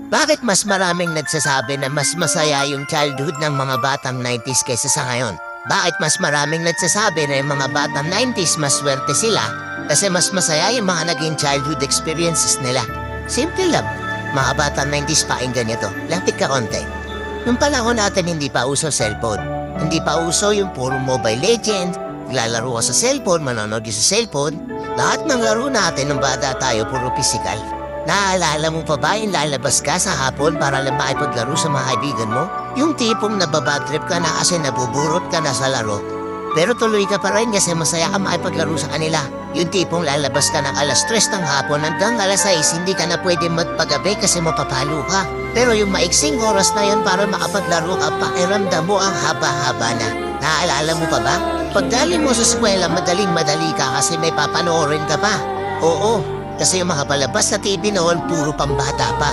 Bakit mas maraming nagsasabi na mas masaya yung childhood ng mga batang 90s kaysa sa ngayon? Bakit mas maraming nagsasabi na yung mga batang 90s mas swerte sila kasi mas masaya yung mga naging childhood experiences nila? Simple lang. Mga batang 90s pakinggan nito. Lapit ka konti. Nung panahon natin hindi pa uso cellphone. Hindi pa uso yung puro Mobile Legends. Lalaro ka sa cellphone, manonood ka sa cellphone. Lahat ng laro natin nung bata tayo puro physical. Naalala mo pa ba yung lalabas ka sa hapon para lang makipaglaro sa mga kaibigan mo? Yung tipong nababadtrip ka na kasi nabuburot ka na sa laro. Pero tuloy ka pa rin kasi masaya ka makipaglaro sa kanila. Yung tipong lalabas ka ng alas 3 ng hapon hanggang alas 6 hindi ka na pwede magpagabi kasi mapapalo ka. Pero yung maiksing oras na yun para makapaglaro ka, pakiramdam mo ang haba-haba na. Naalala mo pa ba? Pagdali mo sa eskwela, madaling-madali ka kasi may papanoorin ka pa. Oo. Kasi yung mga palabas sa TV noon, puro pambata pa.